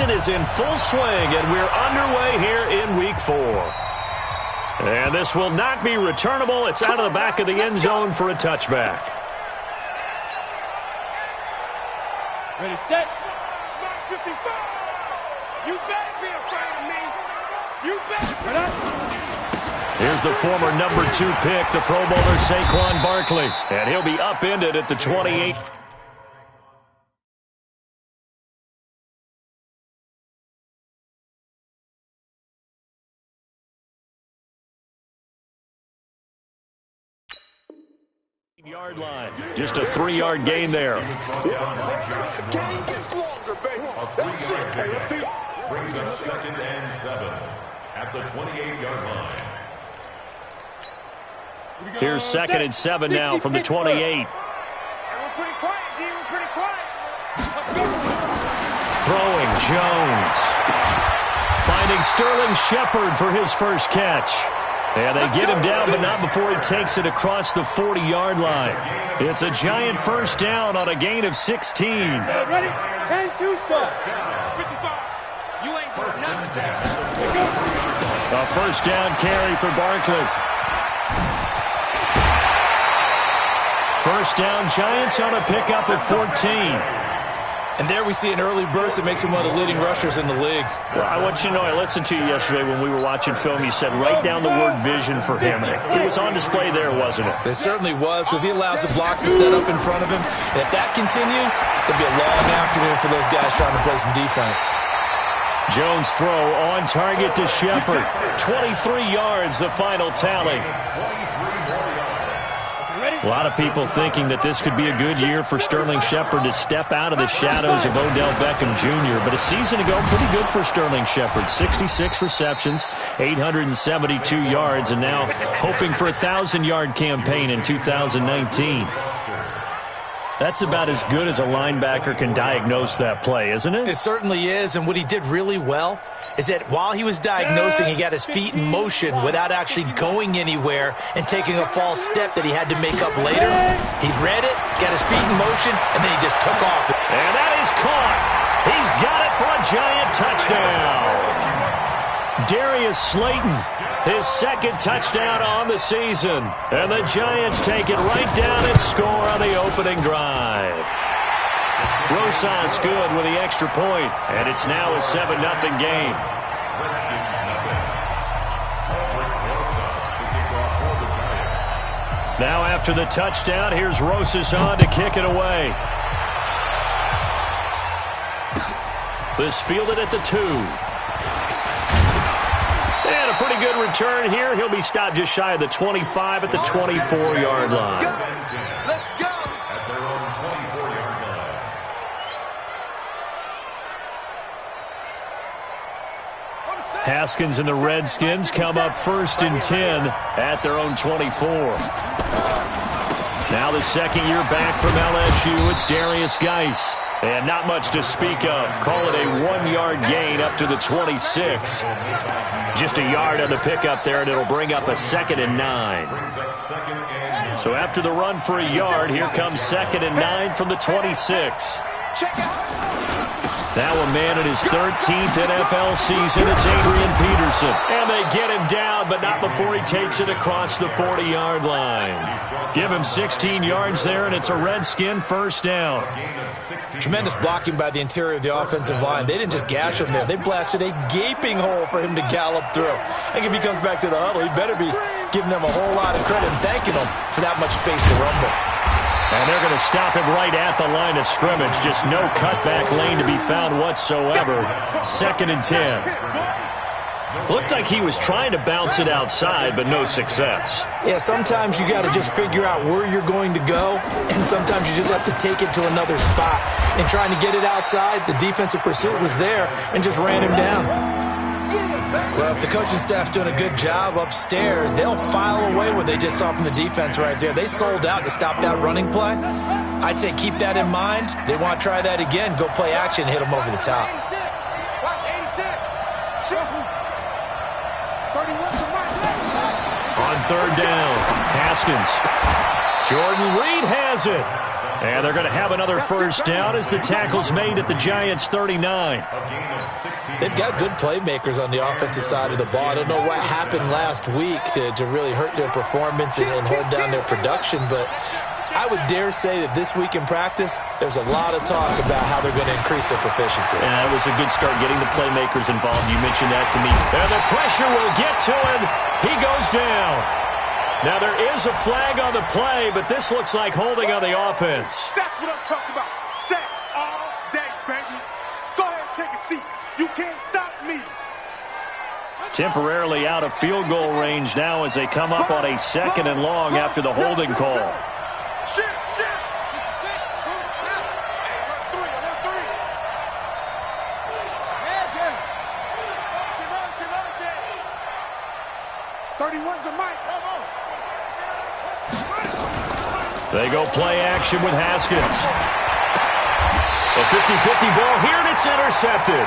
season is in full swing, and we're underway here in Week 4. And this will not be returnable. It's out of the back of the end zone for a touchback. Ready, set. 55. You better be afraid of me. You better. Here's the former number 2 pick, the Pro Bowler Saquon Barkley. And he'll be upended at the 28. Yard line. Just a 3-yard gain there. The game gets longer, baby. That's it. Brings up 2nd and 7 at the 28-yard line. Here's 2nd and 7 now from the 28. We're pretty quiet, D. We're pretty quiet. Throwing Jones. Finding Sterling Shepard for his first catch. And they get him down, but not before he takes it across the 40-yard line. It's a giant first down on a gain of 16. Ready? 10-2, sir. 55. You ain't doing nothing. A first down carry for Barkley. First down Giants on a pickup of 14. And there we see an early burst that makes him one of the leading rushers in the league. Well, I want you to know, I listened to you yesterday when we were watching film. You said write down the word vision for him. It was on display there, wasn't it? It certainly was, because he allows the blocks to set up in front of him. And if that continues, it'll be a long afternoon for those guys trying to play some defense. Jones throw on target to Shepard. 23 yards, the final tally. A lot of people thinking that this could be a good year for Sterling Shepard to step out of the shadows of Odell Beckham Jr. But a season ago, pretty good for Sterling Shepard. 66 receptions, 872 yards, and now hoping for a 1,000-yard campaign in 2019. That's about as good as a linebacker can diagnose that play, isn't it? It certainly is, and what he did really well is that while he was diagnosing, he got his feet in motion without actually going anywhere and taking a false step that he had to make up later. He read it, got his feet in motion, and then he just took off. And that is caught. He's got it for a giant touchdown. Darius Slayton, his 2nd touchdown on the season. And the Giants take it right down and score on the opening drive. Rosas good with the extra point, and it's now a 7-0 game. Now after the touchdown, here's Rosas on to kick it away. This fielded at the 2. And a pretty good return here. He'll be stopped just shy of the 25 at the 24-yard line. Let's go. At their own 24-yard line. Haskins and the Redskins come up 1st and 10 at their own 24. Now the 2nd year back from LSU, it's Darius Geis. And not much to speak of. Call it a 1-yard gain up to the 26. Just a yard on the pickup there, and it'll bring up a 2nd and 9. So after the run for a yard, here comes 2nd and 9 from the 26. Now a man in his 13th NFL season, it's Adrian Peterson. And they get him down, but not before he takes it across the 40-yard line. Give him 16 yards there, and it's a Redskin first down. Tremendous blocking by the interior of the offensive line. They didn't just gash him there. They blasted a gaping hole for him to gallop through. I think if he comes back to the huddle, he better be giving them a whole lot of credit and thanking them for that much space to rumble. And they're going to stop him right at the line of scrimmage. Just no cutback lane to be found whatsoever. 2nd and 10. Looked like he was trying to bounce it outside, but no success. Yeah, sometimes you got to just figure out where you're going to go, and sometimes you just have to take it to another spot. And trying to get it outside, the defensive pursuit was there and just ran him down. Well, if the coaching staff's doing a good job upstairs, they'll file away what they just saw from the defense right there. They sold out to stop that running play. I'd say keep that in mind. They want to try that again. Go play action, hit them over the top. Watch 86. 31 to Mark. On 3rd down, Haskins. Jordan Reed has it. And they're going to have another first down as the tackle's made at the Giants' 39. They've got good playmakers on the offensive side of the ball. I don't know what happened last week to really hurt their performance and hold down their production, but I would dare say that this week in practice, there's a lot of talk about how they're going to increase their proficiency. And that was a good start getting the playmakers involved. You mentioned that to me. And the pressure will get to him. He goes down. Now, there is a flag on the play, but this looks like holding on the offense. That's what I'm talking about. Sacks all day, baby. Go ahead and take a seat. You can't stop me. Temporarily out of field goal range now as they come up on a 2nd and long after the holding call. They go play action with Haskins. A 50-50 ball here, and it's intercepted.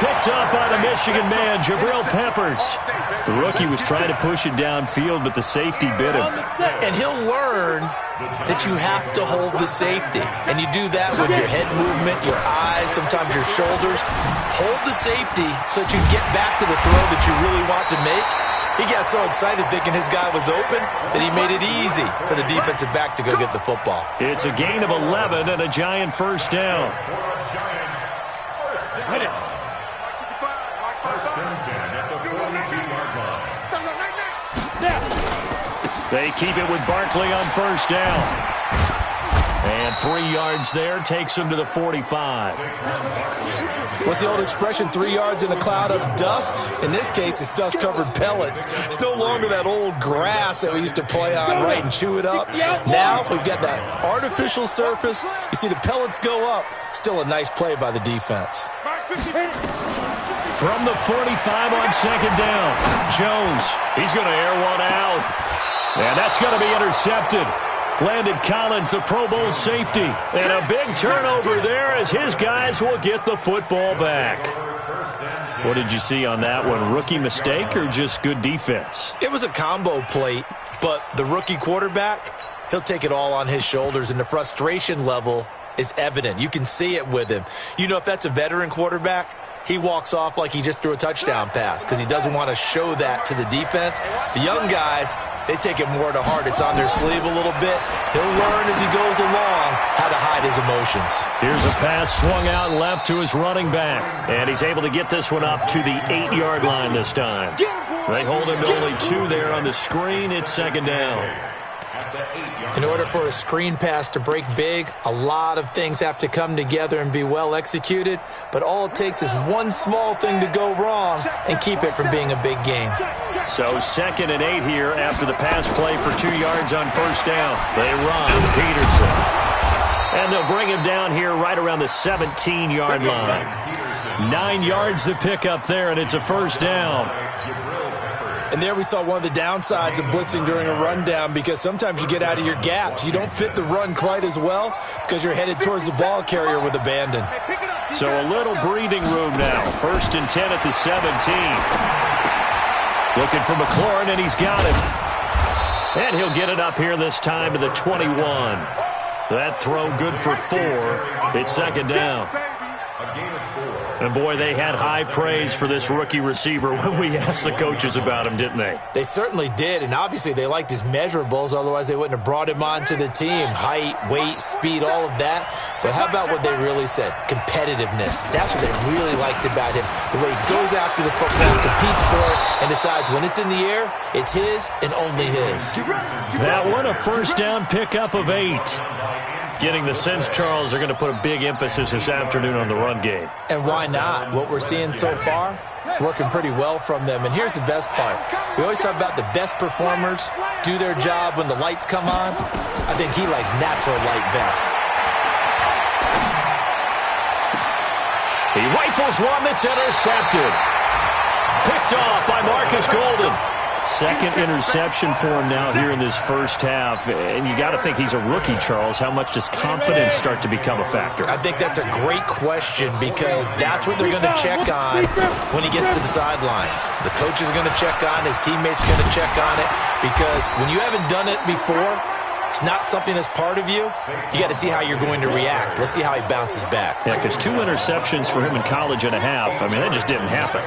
Picked up by the Michigan man, Jabril Peppers. The rookie was trying to push it downfield, but the safety bit him. And he'll learn that you have to hold the safety. And you do that with your head movement, your eyes, sometimes your shoulders. Hold the safety so that you get back to the throw that you really want to make. He got so excited thinking his guy was open that he made it easy for the defensive back to go get the football. It's a gain of 11 and a Giant first down. They keep it with Barkley on first down. And 3 yards there takes him to the 45. What's the old expression, 3 yards in a cloud of dust? In this case, it's dust-covered pellets. It's no longer that old grass that we used to play on, right, and chew it up. Now we've got that artificial surface. You see the pellets go up. Still a nice play by the defense. From the 45 on 2nd down, Jones, he's going to air one out. And that's going to be intercepted. Landon Collins, the Pro Bowl safety. And a big turnover there as his guys will get the football back. What did you see on that one? Rookie mistake or just good defense? It was a combo plate, but the rookie quarterback, he'll take it all on his shoulders, and the frustration level is evident. You can see it with him. You know, if that's a veteran quarterback, he walks off like he just threw a touchdown pass because he doesn't want to show that to the defense. The young guys, they take it more to heart. It's on their sleeve a little bit. He'll learn as he goes along how to hide his emotions. Here's a pass swung out left to his running back. And he's able to get this one up to the 8-yard line this time. They hold him to only 2 there on the screen. It's 2nd down. In order for a screen pass to break big, a lot of things have to come together and be well executed, but all it takes is one small thing to go wrong and keep it from being a big game. So 2nd and 8 here after the pass play for 2 yards on first down. They run Peterson. And they'll bring him down here right around the 17-yard line. 9 yards to pick up there, and it's a first down. And there we saw one of the downsides of blitzing during a rundown, because sometimes you get out of your gaps. You don't fit the run quite as well because you're headed towards the ball carrier with abandon. So a little breathing room now. 1st and 10 at the 17. Looking for McLaurin, and he's got it. And he'll get it up here this time to the 21. That throw good for 4. It's 2nd down. And, boy, they had high praise for this rookie receiver when we asked the coaches about him, didn't they? They certainly did, and obviously they liked his measurables. Otherwise, they wouldn't have brought him onto the team. Height, weight, speed, all of that. But how about what they really said? Competitiveness. That's what they really liked about him. The way he goes after the football, competes for it, and decides when it's in the air, it's his and only his. That one, a first down pickup of 8. Getting the sense, Charles, they're going to put a big emphasis this afternoon on the run game. And why not? What we're seeing so far, it's working pretty well from them. And here's the best part. We always talk about the best performers do their job when the lights come on. I think he likes natural light best. He rifles one that's intercepted. Picked off by Marcus Golden. 2nd interception for him now here in this first half. And you got to think he's a rookie, Charles. How much does confidence start to become a factor? I think that's a great question, because that's what they're going to check on when he gets to the sidelines. The coach is going to check on, his teammates are going to check on it, because when you haven't done it before, it's not something that's part of you, you got to see how you're going to react. Let's see how he bounces back. Yeah, because 2 interceptions for him in college and a half. I mean, that just didn't happen.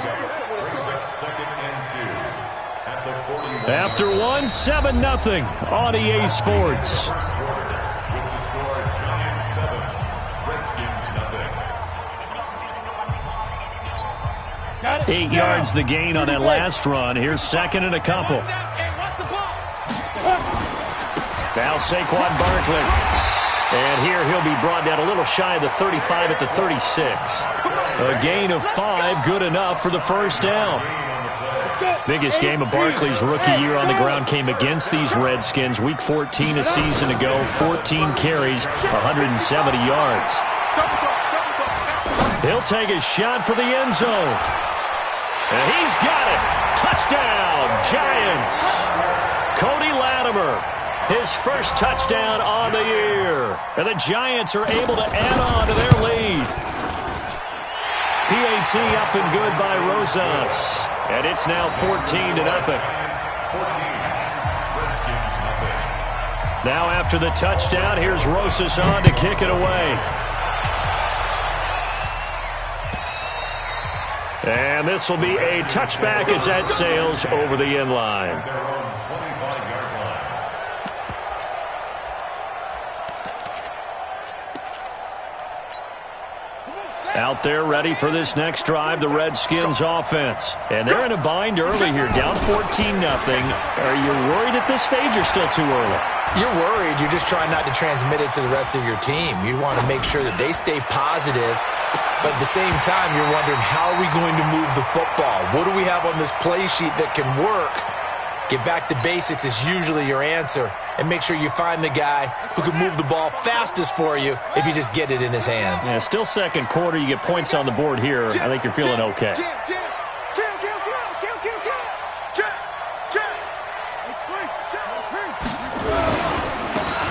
After one, 7-0 on EA Sports. 8 yards the gain on that last run. Here's second and a couple. Now Saquon Barkley. And here he'll be brought down a little shy of the 35 at the 36. A gain of 5, good enough for the first down. Biggest game of Barkley's rookie year on the ground came against these Redskins. Week 14 a season ago, 14 carries, 170 yards. He'll take a shot for the end zone. And he's got it. Touchdown, Giants. Cody Latimer, his first touchdown on the year. And the Giants are able to add on to their lead. PAT up and good by Rosas. And it's now 14-0. Now after the touchdown, here's Rosas on to kick it away. And this will be a touchback as that sails over the end line. Out there ready for this next drive, the Redskins offense. And they're in a bind early here, down 14-0. Are you worried at this stage or still too early? You're worried. You're just trying not to transmit it to the rest of your team. You want to make sure that they stay positive. But at the same time, you're wondering, how are we going to move the football? What do we have on this play sheet that can work? Get back to basics is usually your answer. And make sure you find the guy who can move the ball fastest for you if you just get it in his hands. Yeah, still second quarter. You get points on the board here. I think you're feeling okay.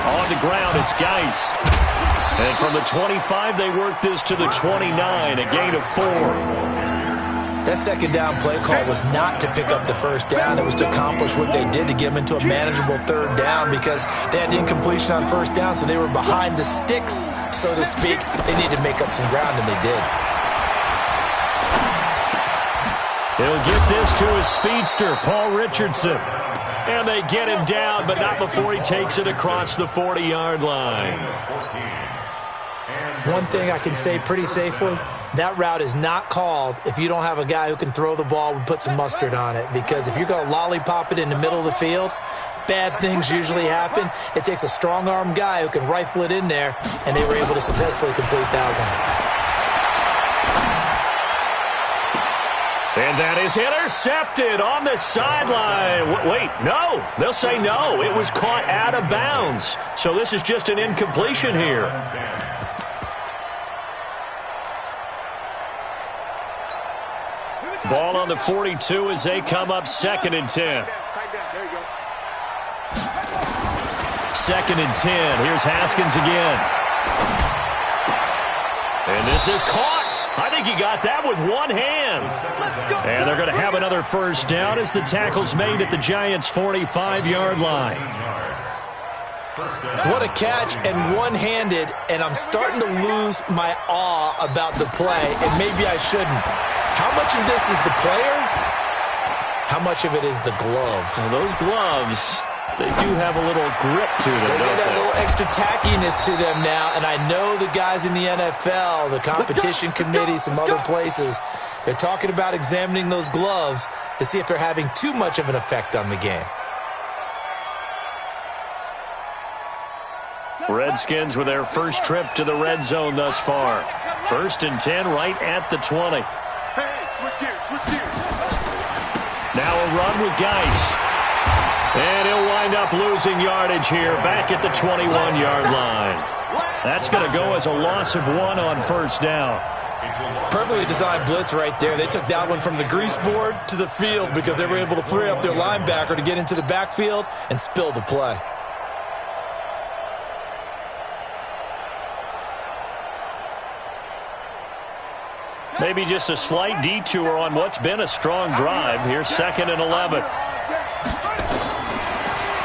On the ground, it's Geis. And from the 25, they work this to the 29, a gain of 4. That second down play call was not to pick up the first down. It was to accomplish what they did to get them into a manageable third down because they had incompletion on first down, so they were behind the sticks, so to speak. They needed to make up some ground, and they did. He'll get this to his speedster, Paul Richardson. And they get him down, but not before he takes it across the 40-yard line. One thing I can say pretty safely, that route is not called if you don't have a guy who can throw the ball and put some mustard on it. Because if you're going to lollipop it in the middle of the field, bad things usually happen. It takes a strong-arm guy who can rifle it in there, and they were able to successfully complete that one. And that is intercepted on the sideline. Wait, no. They'll say no. It was caught out of bounds. So this is just an incompletion here. Ball on the 42 as they come up 2nd and 10. 2nd and 10. Here's Haskins again. And this is caught. I think he got that with one hand. And they're going to have another first down as the tackle's made at the Giants' 45-yard line. What a catch, and one-handed, and I'm starting to lose my awe about the play, and maybe I shouldn't. How much of this is the player? How much of it is the glove? Well, those gloves, they do have a little grip to them, They don't got a they? little extra tackiness to them now, and I know the guys in the NFL, the competition committee, some other places, they're talking about examining those gloves to see if they're having too much of an effect on the game. Redskins with their first trip to the red zone thus far. 1st and 10 right at the 20. Switch gears. Now a run with Geis. And he'll wind up losing yardage here back at the 21-yard line. That's going to go as a loss of 1 on first down. Perfectly designed blitz right there. They took that one from the grease board to the field because they were able to free up their linebacker to get into the backfield and spill the play. Maybe just a slight detour on what's been a strong drive. Here's 2nd and 11.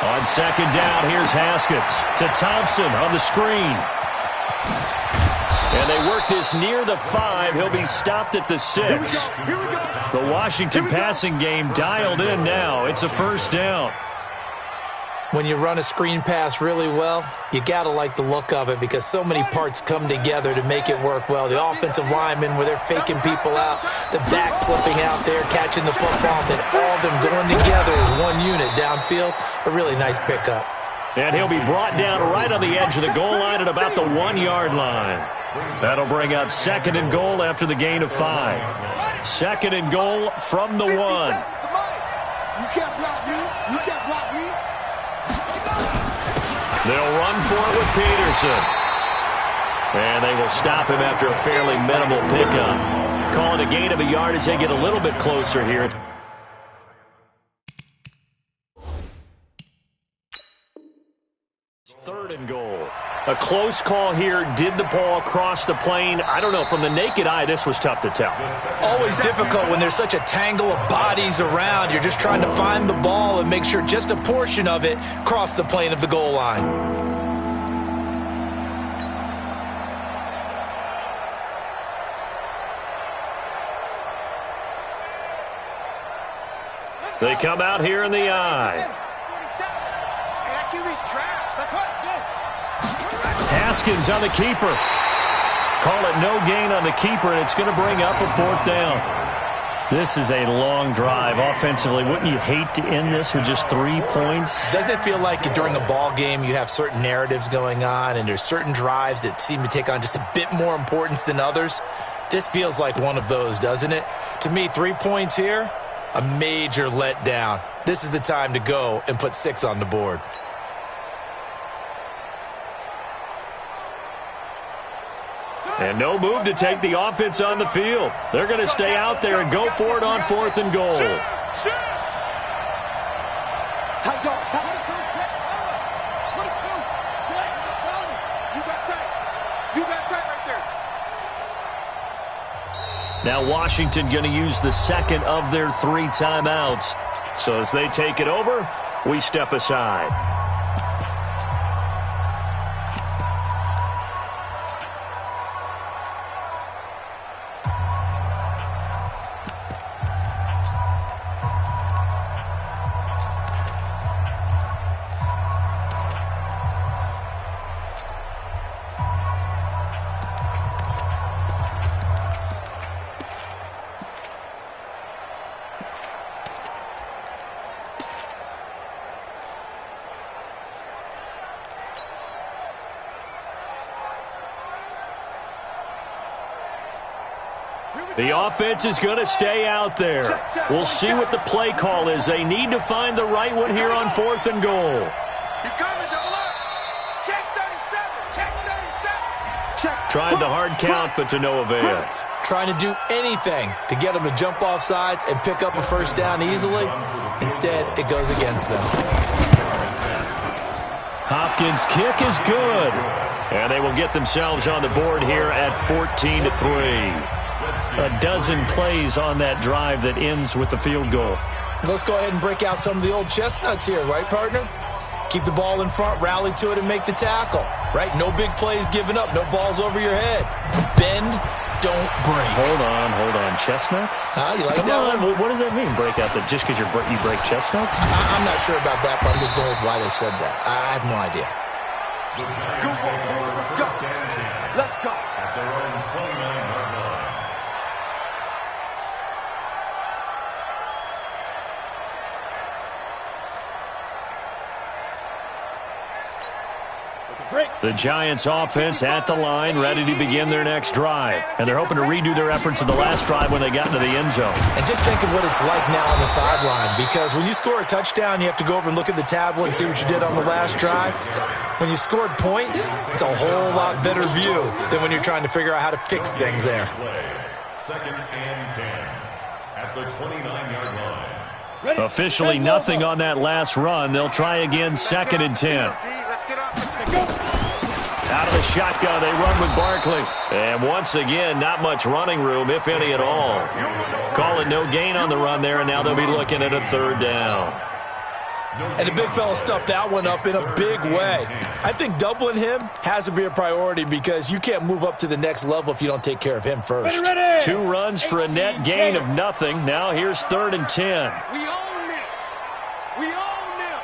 On second down, here's Haskins to Thompson on the screen. And they work this near the 5. He'll be stopped at the 6. The Washington passing game dialed in now. It's a first down. When you run a screen pass really well, you got to like the look of it because so many parts come together to make it work well. The offensive linemen, where they're faking people out, the back slipping out there, catching the football, then all of them going together as one unit downfield. A really nice pickup. And he'll be brought down right on the edge of the goal line at about the 1-yard line. That'll bring up second and goal after the gain of 5. Second and goal from the 1. You can't block me. You can't block me. They'll run for it with Peterson. And they will stop him after a fairly minimal pickup. Call it a gain of a yard as they get a little bit closer here. Third and goal. A close call here. Did the ball cross the plane? I don't know. From the naked eye, this was tough to tell. Always difficult when there's such a tangle of bodies around. You're just trying to find the ball and make sure just a portion of it crossed the plane of the goal line. They come out here in the eye. Haskins on the keeper. Call it no gain on the keeper, and it's going to bring up a fourth down. This is a long drive offensively. Wouldn't you hate to end this with just 3 points? Doesn't it feel like during a ball game you have certain narratives going on and there's certain drives that seem to take on just a bit more importance than others? This feels like one of those, doesn't it? To me, 3 points here, a major letdown. This is the time to go and put 6 on the board. And no move to take the offense on the field. They're going to stay out there and go for it on fourth and goal. Now Washington going to use the second of their 3 timeouts. So as they take it over, we step aside. The offense is going to stay out there. We'll see what the play call is. They need to find the right one here on fourth and goal. He's coming, double up. Check 37. Check 37. Tried the hard count, but to no avail. Trying to do anything to get them to jump off sides and pick up a first down easily. Instead, it goes against them. Hopkins' kick is good. And they will get themselves on the board here at 14-3. A dozen plays on that drive that ends with the field goal. Let's go ahead and break out some of the old chestnuts here, right, partner? Keep the ball in front, rally to it, and make the tackle, right? No big plays given up, no balls over your head. Bend, don't break. Hold on. Chestnuts? You like Come that on. one? What does that mean, break out? That just because you break chestnuts? I'm not sure about that, but I'm just going with why they said that. I have no idea. Let's go. At their own 29-yard line. The Giants offense at the line, ready to begin their next drive. And they're hoping to redo their efforts of the last drive when they got into the end zone. And just think of what it's like now on the sideline, because when you score a touchdown, you have to go over and look at the tablet and see what you did on the last drive. When you scored points, it's a whole lot better view than when you're trying to figure out how to fix things there. Second and 10 at the 29-yard line. Officially nothing on that last run. They'll try again, second and 10. Let's get off. Let's go. Out of the shotgun, they run with Barkley. And once again, not much running room, if any at all. Call it no gain on the run there, and now they'll be looking at a third down. And the big fella stuffed that one up in a big way. I think doubling him has to be a priority because you can't move up to the next level if you don't take care of him first. Ready. 2 runs for a net gain of nothing. Now here's 3rd and 10. We own them. We own them.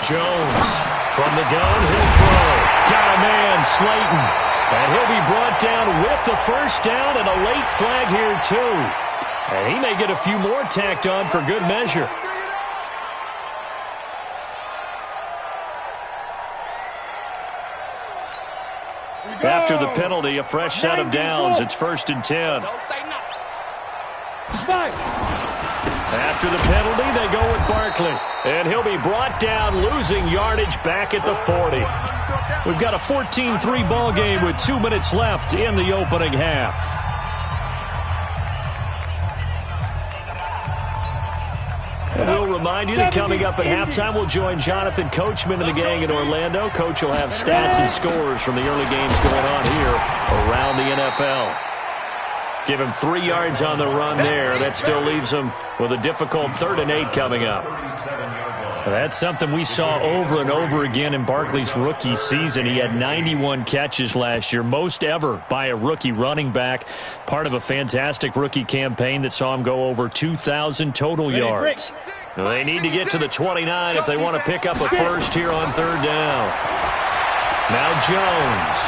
Jones from the gun, he'll throw. Got a man, Slayton. And he'll be brought down with the first down and a late flag here too. And he may get a few more tacked on for good measure. After the penalty, a fresh set of downs. It's 1st and 10. Don't say nothing. After the penalty, they go with Barkley. And he'll be brought down, losing yardage back at the 40. We've got a 14-3 ball game with 2 minutes left in the opening half. And we'll remind you that coming up at halftime, we'll join Jonathan Coachman and the gang in Orlando. Coach will have stats and scores from the early games going on here around the NFL. Give him 3 yards on the run there. That still leaves him with a difficult 3rd and 8 coming up. That's something we saw over and over again in Barkley's rookie season. He had 91 catches last year, most ever by a rookie running back. Part of a fantastic rookie campaign that saw him go over 2,000 total yards. They need to get to the 29 if they want to pick up a first here on 3rd down. Now Jones.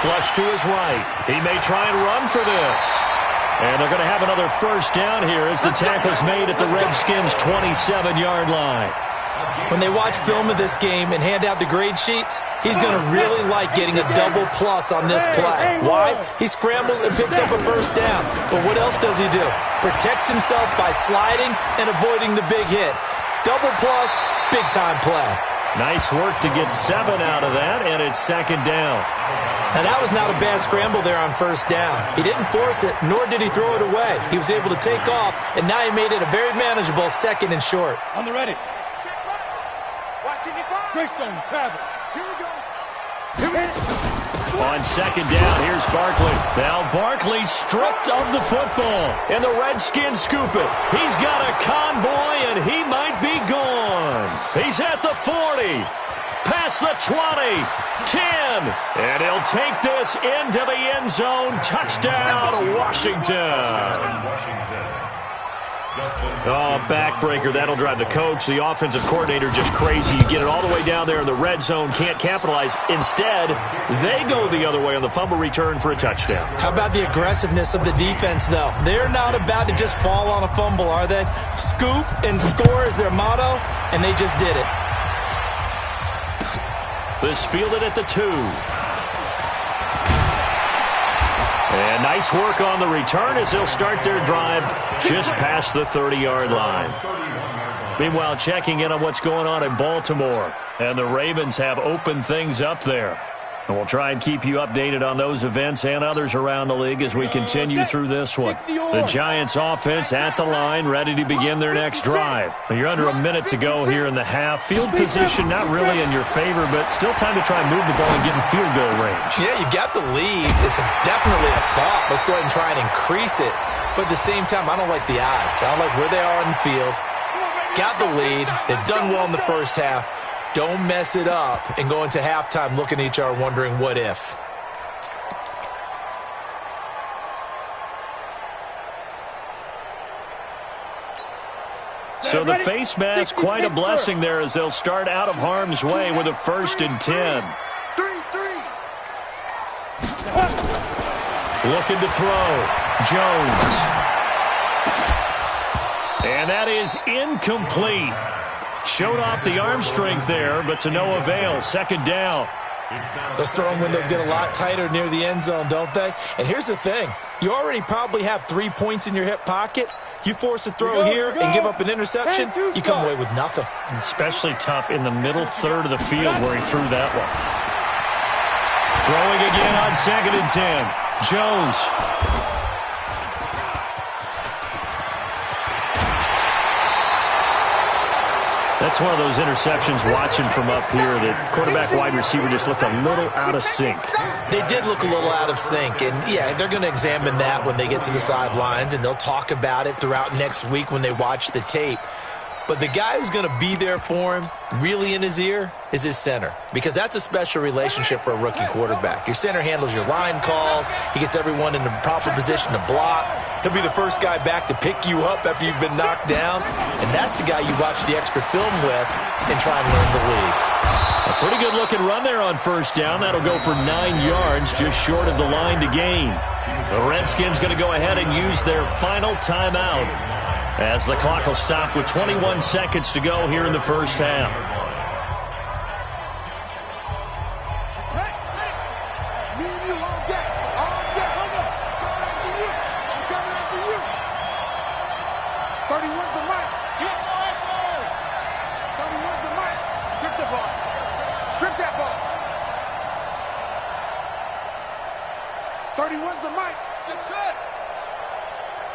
Flush to his right. He may try and run for this. And they're going to have another first down here as the tackle's made at the Redskins' 27-yard line. When they watch film of this game and hand out the grade sheets, he's going to really like getting a double plus on this play. Why? He scrambles and picks up a first down. But what else does he do? Protects himself by sliding and avoiding the big hit. Double plus, big-time play. Nice work to get 7 out of that, and it's 2nd down. Now, that was not a bad scramble there on first down. He didn't force it, nor did he throw it away. He was able to take off, and now he made it a very manageable 2nd and short. On the ready. Watching it fire. Greystone, travel. Here we go. On 2nd down, here's Barkley. Now Barkley stripped of the football, and the Redskins scoop it. He's got a convoy, and he might be gone. He's at the 40. Past the 20, 10, and he'll take this into the end zone. Touchdown, Washington. Oh, backbreaker. That'll drive the coach, the offensive coordinator, just crazy. You get it all the way down there in the red zone, can't capitalize. Instead, they go the other way on the fumble return for a touchdown. How about the aggressiveness of the defense, though? They're not about to just fall on a fumble, are they? Scoop and score is their motto, and they just did it. This fielded at the 2. And nice work on the return as they'll start their drive just past the 30-yard line. Meanwhile, checking in on what's going on in Baltimore. And the Ravens have opened things up there. And we'll try and keep you updated on those events and others around the league as we continue through this one. The Giants offense at the line, ready to begin their next drive. You're under a minute to go here in the half. Field position not really in your favor, but still time to try and move the ball and get in field goal range. Yeah, you got the lead. It's definitely a thought. Let's go ahead and try and increase it. But at the same time, I don't like the odds. I don't like where they are in the field. Got the lead. They've done well in the first half. Don't mess it up and go into halftime looking at each other wondering what if. So the face mask, quite a blessing there as they'll start out of harm's way with a 1st and 10. 3-3. Looking to throw. Jones. And that is incomplete. Showed off the arm strength there, but to no avail. 2nd down. Those throwing windows get a lot tighter near the end zone, don't they? And here's the thing. You already probably have 3 points in your hip pocket. You force a throw here and give up an interception, you come away with nothing. Especially tough in the middle third of the field where he threw that one. Throwing again on 2nd and 10. Jones. That's one of those interceptions watching from up here that quarterback wide receiver just looked a little out of sync. They did look a little out of sync, and, yeah, they're going to examine that when they get to the sidelines, and they'll talk about it throughout next week when they watch the tape. But the guy who's going to be there for him, really in his ear, is his center. Because that's a special relationship for a rookie quarterback. Your center handles your line calls. He gets everyone in the proper position to block. He'll be the first guy back to pick you up after you've been knocked down. And that's the guy you watch the extra film with and try and learn the league. A pretty good-looking run there on first down. That'll go for 9 yards, just short of the line to gain. The Redskins going to go ahead and use their final timeout, as the clock will stop with 21 seconds to go here in the first half. Me and you all day. All day. Hold up. I'm coming after you. 31's the mic. 31's the mic. Strip the ball. Strip that ball. 31's the mic. That's it.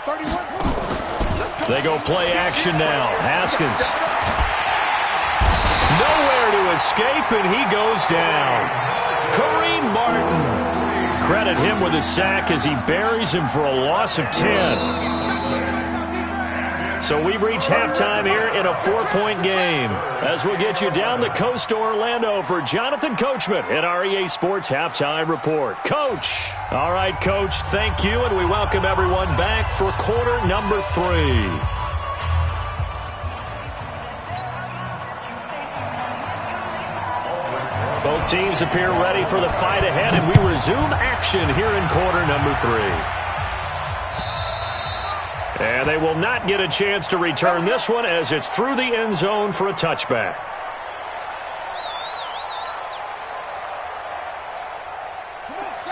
31's the mic. They go play action now. Haskins. Nowhere to escape, and he goes down. Kareem Martin. Credit him with a sack as he buries him for a loss of 10. So we've reached halftime here in a 4-point game, as we'll get you down the coast to Orlando for Jonathan Coachman at our EA Sports Halftime Report. Coach. All right, Coach, thank you, and we welcome everyone back for quarter number 3. Both teams appear ready for the fight ahead, and we resume action here in quarter number 3. And they will not get a chance to return this one, as it's through the end zone for a touchback.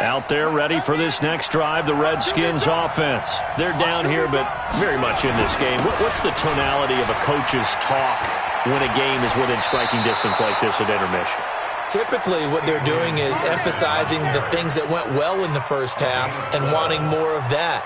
Out there ready for this next drive, the Redskins offense. They're down here, but very much in this game. What's the tonality of a coach's talk when a game is within striking distance like this at intermission? Typically, what they're doing is emphasizing the things that went well in the first half and wanting more of that.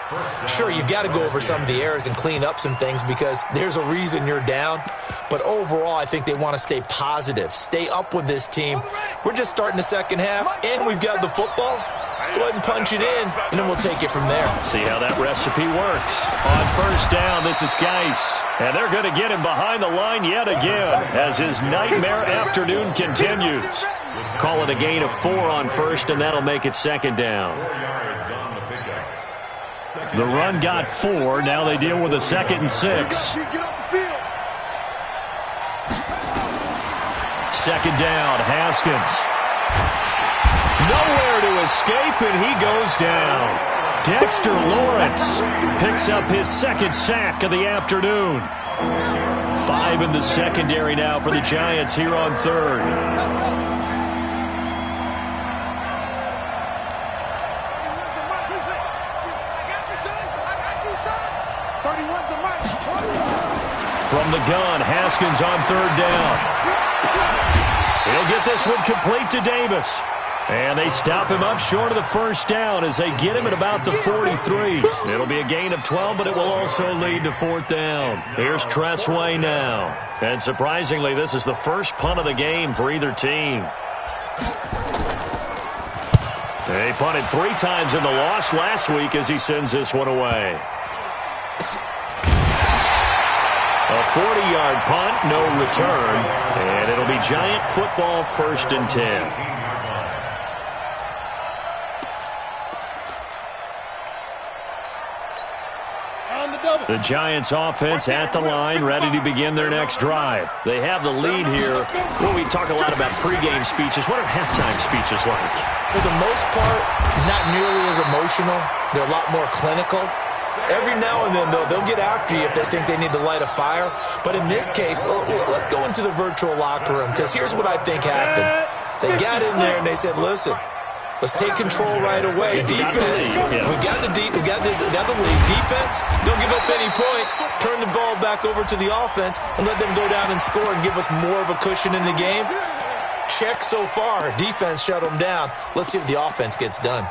Sure, you've got to go over some of the errors and clean up some things because there's a reason you're down. But overall, I think they want to stay positive, stay up with this team. We're just starting the second half, and we've got the football. Let's go ahead and punch it in, and then we'll take it from there. See how that recipe works. On first down, this is Geis. And they're going to get him behind the line yet again as his nightmare afternoon continues. Call it a gain of 4 on first, and that'll make it second down. The run got 4. Now they deal with a 2nd and 6. Second down, Haskins. Nowhere to escape, and he goes down. Dexter Lawrence picks up his 2nd sack of the afternoon. 5 in the secondary now for the Giants here on 3rd. From the gun, Haskins on 3rd down. He'll get this one complete to Davis. And they stop him up short of the first down as they get him at about the 43. It'll be a gain of 12, but it will also lead to 4th down. Here's Tressway now. And surprisingly, this is the first punt of the game for either team. They punted 3 times in the loss last week as he sends this one away. A 40-yard punt, no return. And it'll be Giant football, 1st and 10. The Giants offense at the line, ready to begin their next drive. They have the lead here. Well, we talk a lot about pregame speeches. What are halftime speeches like? For the most part, not nearly as emotional. They're a lot more clinical. Every now and then, though, they'll get after you if they think they need to light a fire. But in this case, let's go into the virtual locker room, because here's what I think happened. They got in there and they said, listen, let's take control right away. Defense, we've got the lead. Defense, don't give up any points. Turn the ball back over to the offense and let them go down and score and give us more of a cushion in the game. Check so far. Defense shut them down. Let's see if the offense gets done.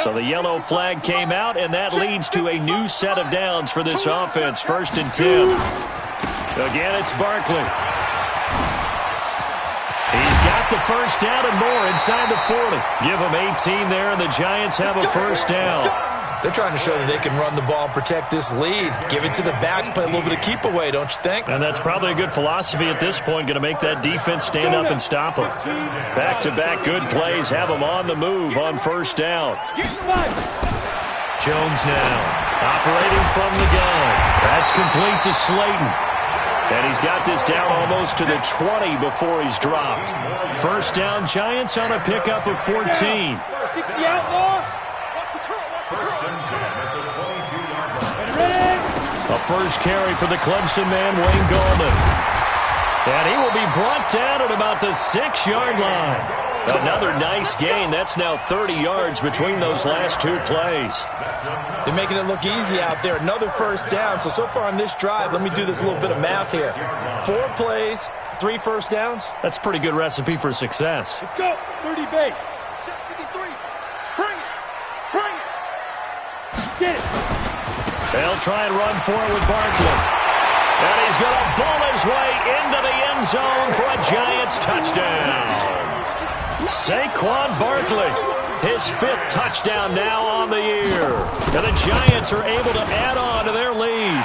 So the yellow flag came out, and that leads to a new set of downs for this offense. 1st and 10. Again, it's Barkley. He's got the first down and more inside the 40. Give him 18 there, and the Giants have a first down. They're trying to show that they can run the ball and protect this lead. Give it to the backs, play a little bit of keep away, don't you think? And that's probably a good philosophy at this point, going to make that defense stand up and stop them. Back-to-back good plays have them on the move on 1st down. Jones now operating from the gun. That's complete to Slayton. And he's got this down almost to the 20 before he's dropped. 1st down, Giants on a pickup of 14. 60 outlaw. First and 10 at the 22-yard line. A first carry for the Clemson man, Wayne Gallman. And he will be brought down at about the 6-yard line. Another nice gain. That's now 30 yards between those last 2 plays. They're making it look easy out there. Another first down. So far on this drive, let me do this little bit of math here. 4 plays, 3 first downs. That's a pretty good recipe for success. Let's go. 30 base. Check 53. Bring it. Bring it. Get it. They'll try and run for it with Barkley. And he's going to bull his way into the end zone for a Giants touchdown. Saquon Barkley, his 5th touchdown now on the year. And the Giants are able to add on to their lead.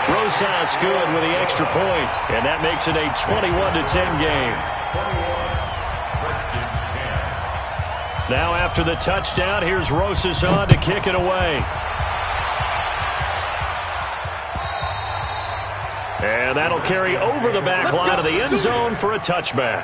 Rosas good with the extra point, and that makes it a 21-10 game. Now after the touchdown, here's Rosas on to kick it away. And that'll carry over the back line of the end zone for a touchback.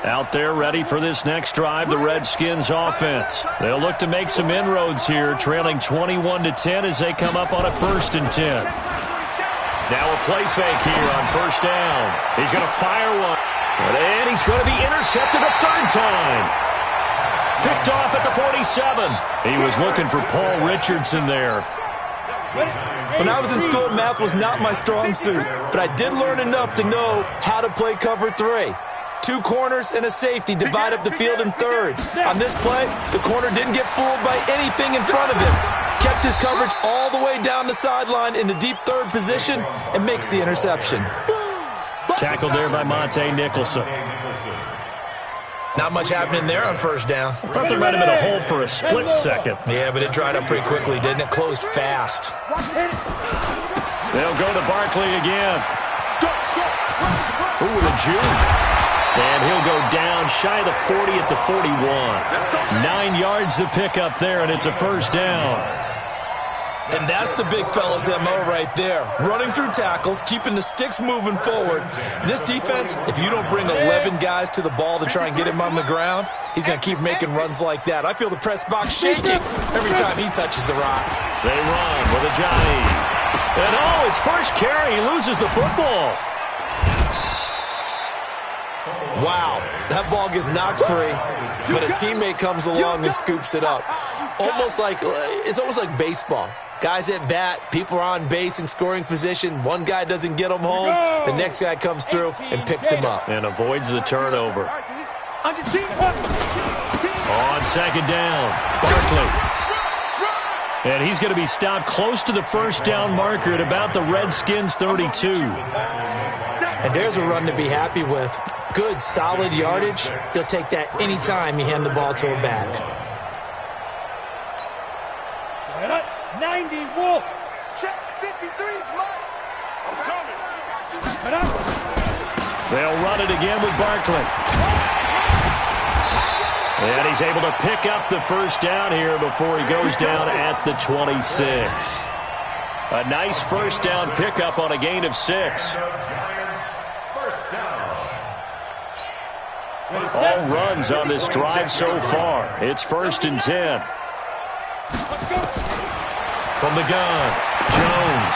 Out there ready for this next drive, the Redskins offense. They'll look to make some inroads here, trailing 21-10 as they come up on a 1st and 10. Now a play fake here on 1st down. He's going to fire one. And he's going to be intercepted a 3rd time. Picked off at the 47. He was looking for Paul Richardson there. When I was in school, math was not my strong suit. But I did learn enough to know how to play cover 3. 2 corners and a safety divide up the field in thirds. On this play, the corner didn't get fooled by anything in front of him. Kept his coverage all the way down the sideline in the deep 3rd position and makes the interception. Tackled there by Monte Nicholson. Not much happening there on 1st down. I thought there might have been a hole for a split second. Yeah, but it dried up pretty quickly, didn't it? Closed fast. They'll go to Barkley again. Ooh, with a juke. And he'll go down shy of the 40 at the 41. 9 yards to pick up there, and it's a 1st down. And that's the big fella's MO right there. Running through tackles, keeping the sticks moving forward. This defense, if you don't bring 11 guys to the ball to try and get him on the ground, he's going to keep making runs like that. I feel the press box shaking every time he touches the rock. They run with Ajayi. And his first carry, he loses the football. Wow, that ball gets knocked free, but a teammate comes along and scoops it up. It's almost like baseball. Guys at bat, people are on base in scoring position. One guy doesn't get him home, the next guy comes through and picks him up. And avoids the turnover. On 2nd down, Barkley. And he's going to be stopped close to the 1st down marker at about the Redskins' 32. And there's a run to be happy with. Good, solid yardage. He'll take that any time you hand the ball to a back. 90 Wolf. Check 53's mine. I'm coming. They'll run it again with Barkley. And he's able to pick up the 1st down here before he goes down at the 26. A nice 1st down pickup on a gain of 6. All runs on this drive so far. It's 1st and 10. From the gun, Jones.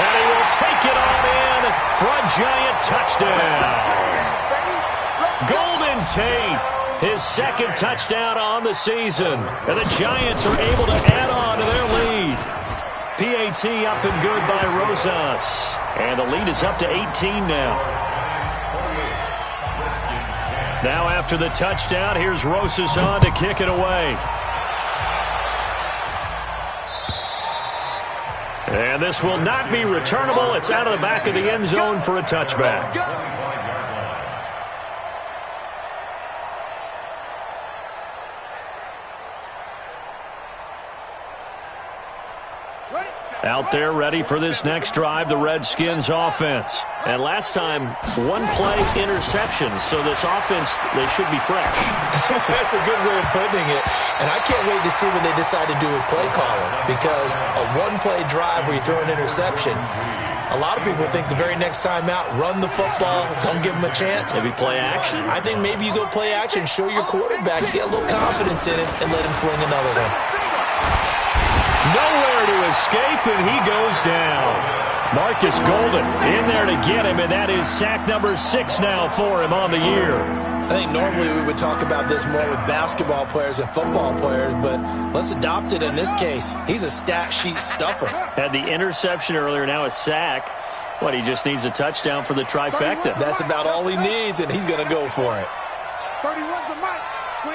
And he will take it on in for a Giant touchdown. Golden Tate His second touchdown on the season. And the Giants are able to add on to their lead. PAT up and good by Rosas. And the lead is up to 18 now. Now after the touchdown, here's Rosas on to kick it away. And this will not be returnable. It's out of the back of the end zone for a touchback. Out there ready for this next drive, the Redskins offense. And last time, one-play interceptions, so this offense, they should be fresh. That's a good way of putting it. And I can't wait to see what they decide to do with play calling, because a one-play drive where you throw an interception, a lot of people think the very next time out, run the football, don't give them a chance. Maybe play action? I think maybe you go play action, show your quarterback, get a little confidence in it, and let him fling another one. Nowhere to escape, and he goes down. Marcus Golden in there to get him, and that is sack number 6 now for him on the year. I think normally we would talk about this more with basketball players and football players, but let's adopt it in this case. He's a stat sheet stuffer. Had the interception earlier, now a sack. What, he just needs a touchdown for the trifecta. That's about all he needs, and he's going to go for it. 31's the mic.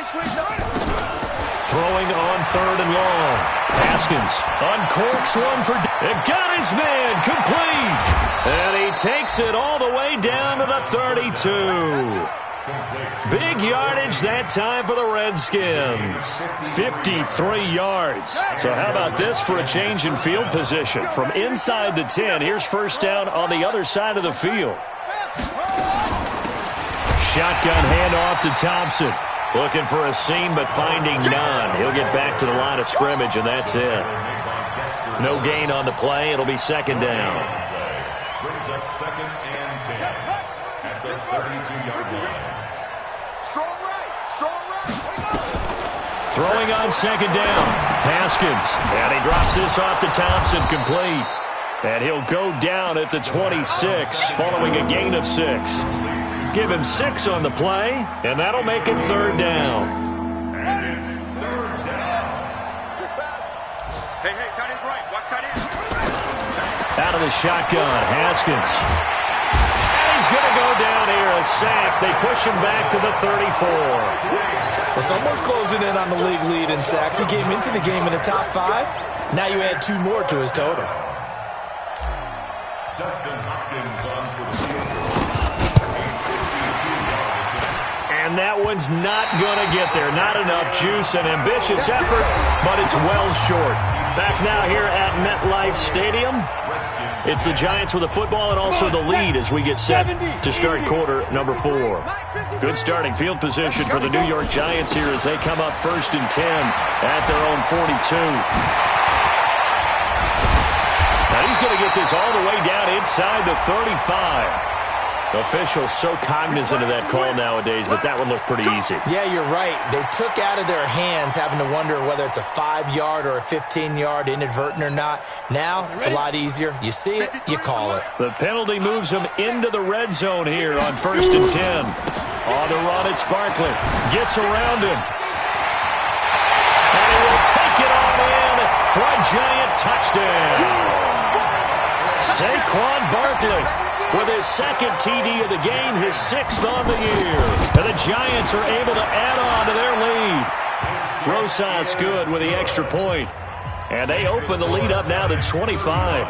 Squeeze down. Throwing on 3rd and long. Haskins uncorks one for... It got his man complete. And he takes it all the way down to the 32. Big yardage that time for the Redskins. 53 yards. So how about this for a change in field position? From inside the 10, here's first down on the other side of the field. Shotgun handoff to Thompson. Looking for a seam, but finding none. He'll get back to the line of scrimmage, and that's it. No gain on the play. It'll be second down. Brings up 2nd and 10 at the 32-yard line. Strong right. Throwing on second down. Haskins. And he drops this off to Thompson, complete. And he'll go down at the 26, following a gain of 6. Give him 6 on the play, and that'll make it 3rd down. And it's 3rd down. Hey, tight end's right. Watch tight end. Out of the shotgun, Haskins. And he's going to go down here, a sack. They push him back to the 34. Well, someone's closing in on the league lead in sacks. He came into the game in the top 5. Now you add 2 more to his total. Dustin Hopkins on for the field. And that one's not going to get there. Not enough juice, an ambitious effort, but it's well short. Back now here at MetLife Stadium. It's the Giants with the football and also the lead as we get set to start quarter number 4. Good starting field position for the New York Giants here as they come up 1st and 10 at their own 42. Now he's going to get this all the way down inside the 35. Officials so cognizant of that call nowadays, but that one looked pretty easy. Yeah, you're right. They took out of their hands having to wonder whether it's a 5-yard or a 15-yard inadvertent or not. Now, it's a lot easier. You see it, you call it. The penalty moves them into the red zone here on 1st and 10. On the run, it's Barkley. Gets around him. And he will take it on in for a giant touchdown. Saquon Barkley with his 2nd TD of the game, his 6th on the year. And the Giants are able to add on to their lead. Rosas good with the extra point. And they open the lead up now to 25.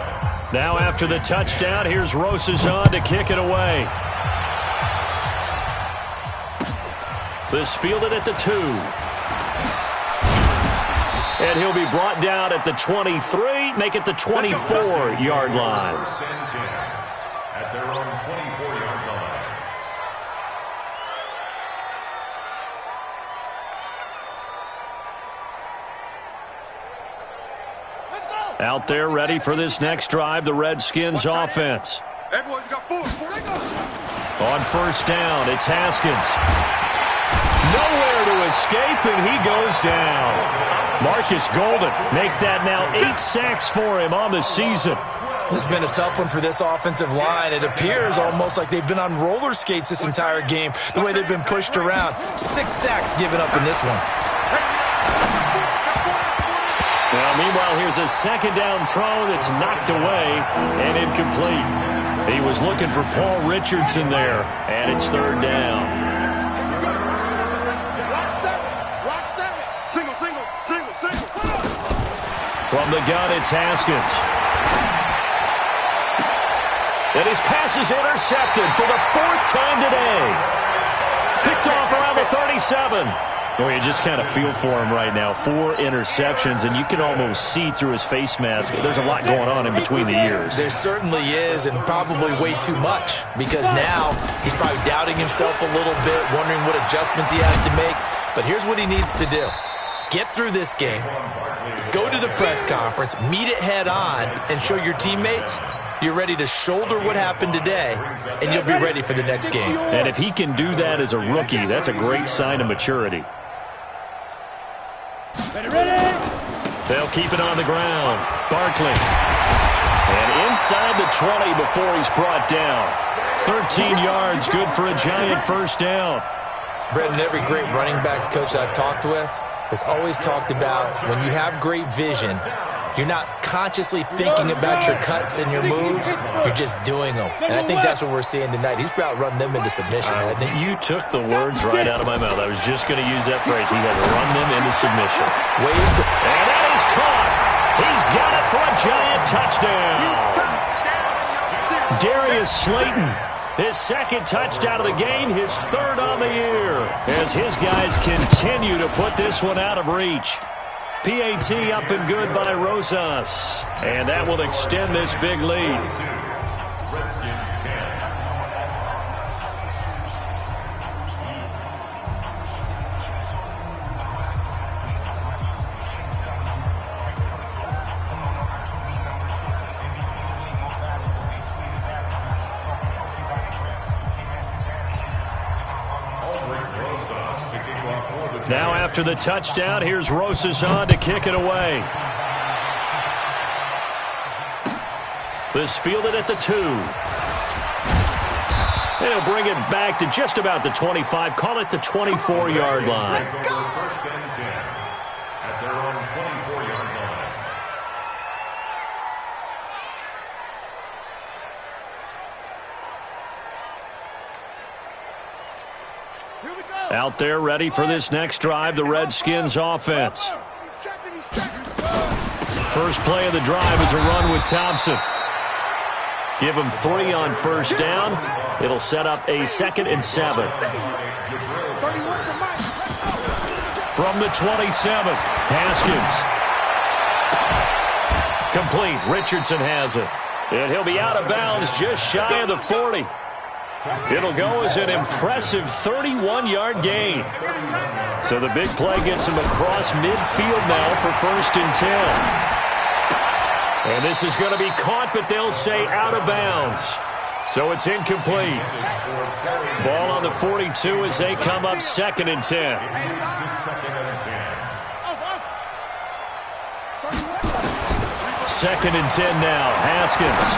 Now after the touchdown, here's Rosas on to kick it away. This fielded at the 2. And he'll be brought down at the 23, make it the 24-yard line. At their own 24-yard line. Out there ready for this next drive, the Redskins offense. Everyone, you got 4. On 1st down, it's Haskins. Nowhere to escape, and he goes down. Marcus Golden make that now 8 sacks for him on the season. This has been a tough one for this offensive line. It appears almost like they've been on roller skates this entire game, the way they've been pushed around. 6 sacks given up in this one. Well, meanwhile, here's a second down throw that's knocked away and incomplete. He was looking for Paul Richardson there, and it's third down. Single. From the gun, it's Haskins. And his pass is intercepted for the 4th time today. Picked off around the 37. Well, you just kind of feel for him right now. 4 interceptions, and you can almost see through his face mask. There's a lot going on in between the ears. There certainly is, and probably way too much, because now he's probably doubting himself a little bit, wondering what adjustments he has to make. But here's what he needs to do. Get through this game, go to the press conference, meet it head on, and show your teammates you're ready to shoulder what happened today, and you'll be ready for the next game. And if he can do that as a rookie, that's a great sign of maturity. Ready? They'll keep it on the ground. Barkley. And inside the 20 before he's brought down. 13 yards, good for a giant first down. Brendan, every great running backs coach I've talked with has always talked about when you have great vision, you're not consciously thinking about your cuts and your moves. You're just doing them. And I think that's what we're seeing tonight. He's about run them into submission, hasn't he? You took the words right out of my mouth. I was just going to use that phrase. He had run them into submission. And that is caught. He's got it for a giant touchdown. Darius Slayton, his 2nd touchdown of the game, his 3rd on the year, as his guys continue to put this one out of reach. PAT up and good by Rosas. And that will extend this big lead. Now after the touchdown, here's Rosas on to kick it away. This fielded at the 2. They'll bring it back to just about the 25. Call it the 24-yard line. First and 10 at their own 24-yard line. Out there ready for this next drive, the Redskins offense. First play of the drive is a run with Thompson. Give him 3 on first down. It'll set up a 2nd and 7. From the 27, Haskins. Complete. Richardson has it. And he'll be out of bounds just shy of the 40. It'll go as an impressive 31-yard gain. So the big play gets him across midfield now for 1st and 10. And this is going to be caught, but they'll say out of bounds. So it's incomplete. Ball on the 42 as they come up 2nd and 10. 2nd and 10 now. Haskins.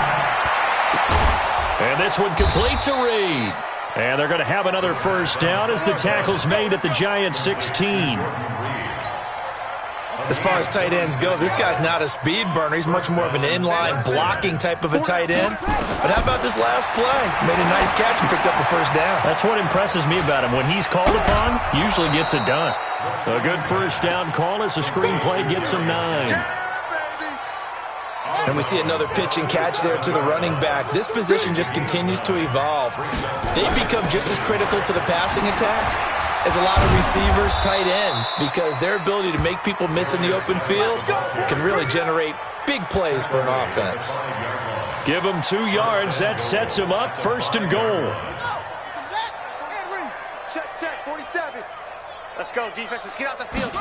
And this one complete to Reed. And they're going to have another first down as the tackle's made at the Giants 16. As far as tight ends go, this guy's not a speed burner. He's much more of an inline blocking type of a tight end. But how about this last play? Made a nice catch and picked up a first down. That's what impresses me about him. When he's called upon, usually gets it done. A good first down call as the screenplay gets him 9. And we see another pitch and catch there to the running back. This position just continues to evolve. They become just as critical to the passing attack as a lot of receivers, tight ends, because their ability to make people miss in the open field can really generate big plays for an offense. Give him 2 yards. That sets him up 1st and goal. Check, 47. Let's go, defense. Let's get out the field.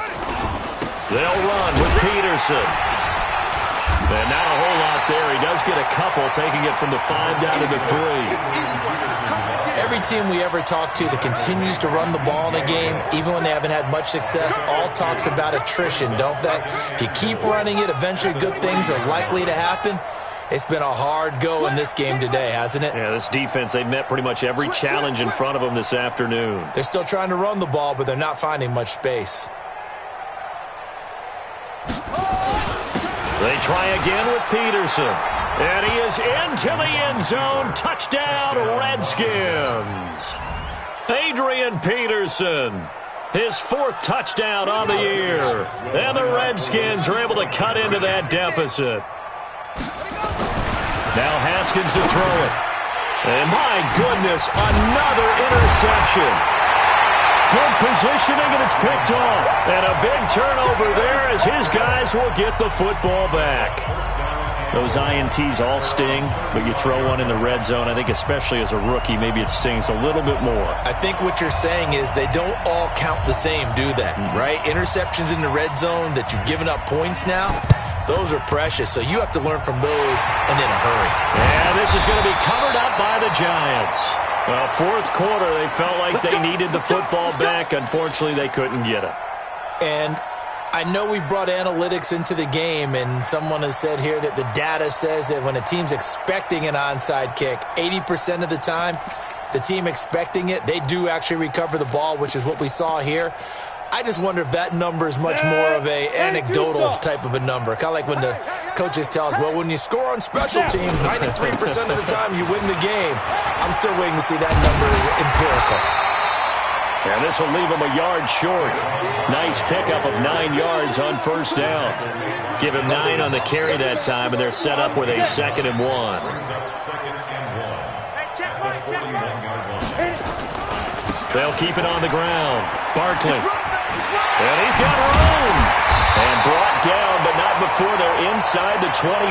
They'll run with Peterson. And not a whole lot there. He does get a couple, taking it from the 5 down to the 3. Every team we ever talk to that continues to run the ball in a game, even when they haven't had much success, all talks about attrition, don't they? If you keep running it, eventually good things are likely to happen. It's been a hard go in this game today, hasn't it? Yeah, this defense, they've met pretty much every challenge in front of them this afternoon. They're still trying to run the ball, but they're not finding much space. They try again with Peterson. And he is into the end zone. Touchdown, Redskins. Adrian Peterson, his 4th touchdown on the year. And the Redskins are able to cut into that deficit. Now Haskins to throw it. And my goodness, another interception. Good positioning, and it's picked off. And a big turnover there as his guys will get the football back. Those INTs all sting, but you throw one in the red zone, I think especially as a rookie, maybe it stings a little bit more. I think what you're saying is they don't all count the same, do they? Right? Interceptions in the red zone that you've given up points now, those are precious, so you have to learn from those and in a hurry. And this is going to be covered up by the Giants. Well, 4th quarter, they felt like they needed the football back. Unfortunately, they couldn't get it. And I know we brought analytics into the game, and someone has said here that the data says that when a team's expecting an onside kick, 80% of the time, the team expecting it, they do actually recover the ball, which is what we saw here. I just wonder if that number is much more of a anecdotal type of a number. Kind of like when the coaches tell us, well, when you score on special teams, 93% of the time you win the game. I'm still waiting to see that number is empirical. And this will leave them a yard short. Nice pickup of 9 yards on 1st down. Give him 9 on the carry that time, and they're set up with a 2nd and 1. They'll keep it on the ground. Barkley. And he's got room. And brought down, but not before they're inside the 25.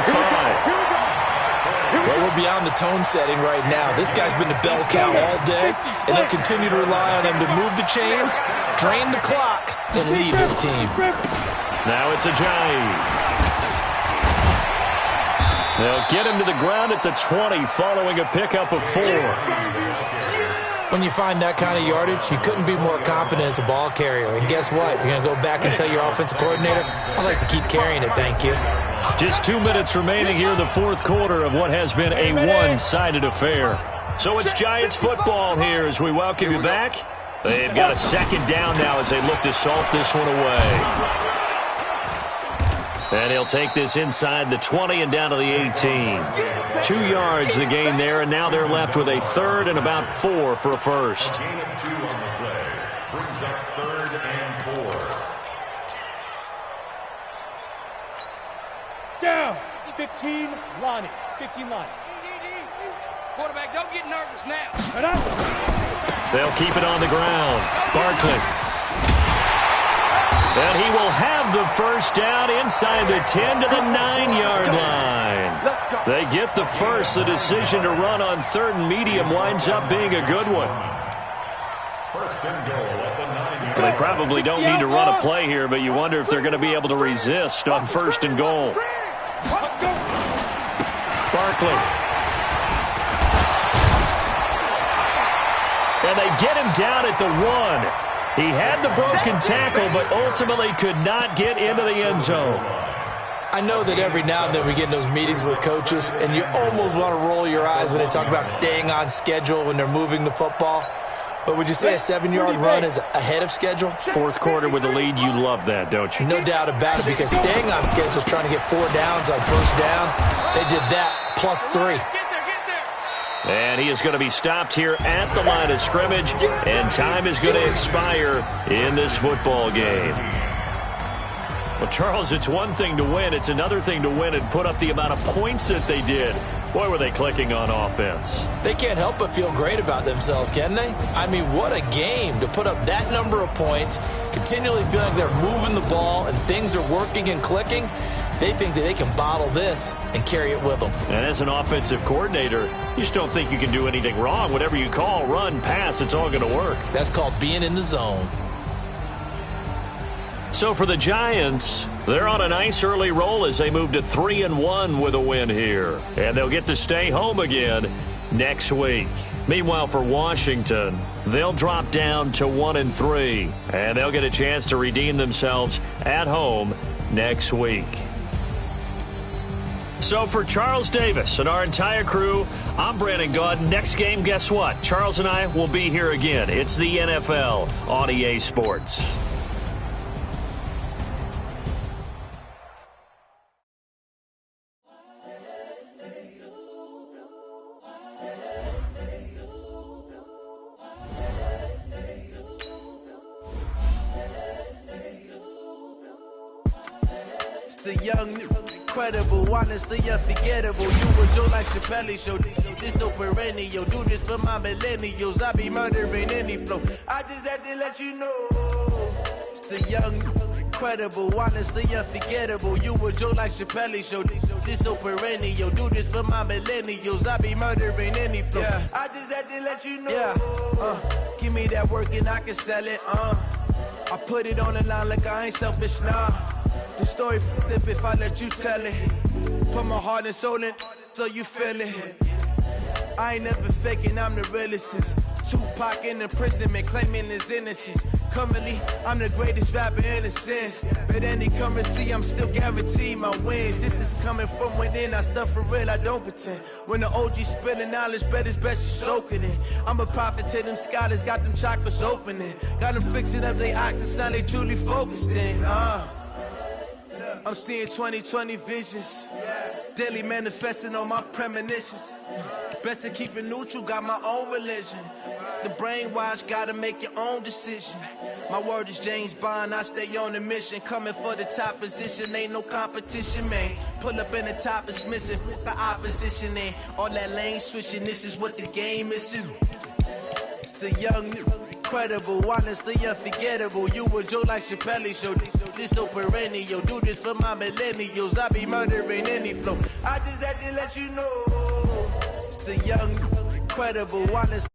Well, we're beyond the tone setting right now. This guy's been the bell cow all day, and they'll continue to rely on him to move the chains, drain the clock, and leave his team. Now it's Ajayi. They'll get him to the ground at the 20 following a pickup of 4. When you find that kind of yardage, you couldn't be more confident as a ball carrier. And guess what? You're going to go back and tell your offensive coordinator, I'd like to keep carrying it, thank you. Just 2 minutes remaining here in the 4th quarter of what has been a one-sided affair. So it's Giants football here as we welcome you back. They've got a 2nd down now as they look to salt this one away. And he'll take this inside the 20 and down to the 18. 2 yards the gain there, and now they're left with a 3rd and about 4 for a first. Gain of 2 on the play. Brings up 3rd and 4. Down. 15, Lonnie. 15, Lonnie. Quarterback, don't get nervous now. They'll keep it on the ground. Barkley. And he will have the 1st down inside the 10 to the 9-yard line. They get the first. The decision to run on 3rd and medium winds up being a good one. 1st and goal at the 9-yard line. They probably don't need to run a play here, but you wonder if they're going to be able to resist on 1st and goal. Barkley. And they get him down at the 1. He had the broken tackle, but ultimately could not get into the end zone. I know that every now and then we get in those meetings with coaches, and you almost want to roll your eyes when they talk about staying on schedule when they're moving the football. But would you say a 7-yard run is ahead of schedule? 4th quarter with the lead, you love that, don't you? No doubt about it, because staying on schedule is trying to get 4 downs on 1st down. They did that plus 3. And he is going to be stopped here at the line of scrimmage, and time is going to expire in this football game. Well, Charles, it's one thing to win. It's another thing to win and put up the amount of points that they did. Boy, were they clicking on offense. They can't help but feel great about themselves, can they? I mean, what a game to put up that number of points, continually feeling like they're moving the ball and things are working and clicking. They think that they can bottle this and carry it with them. And as an offensive coordinator, you just don't think you can do anything wrong. Whatever you call, run, pass, it's all going to work. That's called being in the zone. So for the Giants, they're on a nice early roll as they move to 3-1 with a win here. And they'll get to stay home again next week. Meanwhile, for Washington, they'll drop down to 1-3. And they'll get a chance to redeem themselves at home next week. So for Charles Davis and our entire crew, I'm Brandon Gaudin. Next game, guess what? Charles and I will be here again. It's the NFL on EA Sports. The young, incredible, honestly unforgettable. You were Joe like Chappelle show. This so perennial. Do this for my millennials. I be murdering any flow. I just had to let you know. It's the young, incredible, honestly unforgettable. You were Joe like Chappelle show. This so perennial. Do this for my millennials. I be murdering any flow. Yeah. I just had to let you know. Yeah. Give me that work and I can sell it. I put it on the line like I ain't selfish, nah. The story flip if I let you tell it. Put my heart and soul in so you feel it. I ain't never faking, I'm the realest since Tupac in imprisonment, claiming his innocence. Currently, I'm the greatest rapper in a sense. But any currency, I'm still guaranteed my wins. This is coming from within, I stuff for real, I don't pretend. When the OG spilling knowledge, bet it's best you soak it in. I'm a prophet to them scholars, got them chakras opening. Got them fixing up they octaves, now they truly focused in. I'm seeing 2020 visions. Daily manifesting on my premonitions. Best to keep it neutral, got my own religion. The brainwash, gotta make your own decision. My word is James Bond, I stay on a mission. Coming for the top position, ain't no competition, man. Pull up in the top, it's missing, the opposition ain't. All that lane switching, this is what the game is. It's the young, incredible, honestly unforgettable. You were Joe like Chappelle show. This so perennial. Do this for my millennials. I be murdering any flow. I just had to let you know. It's the young, incredible, honest.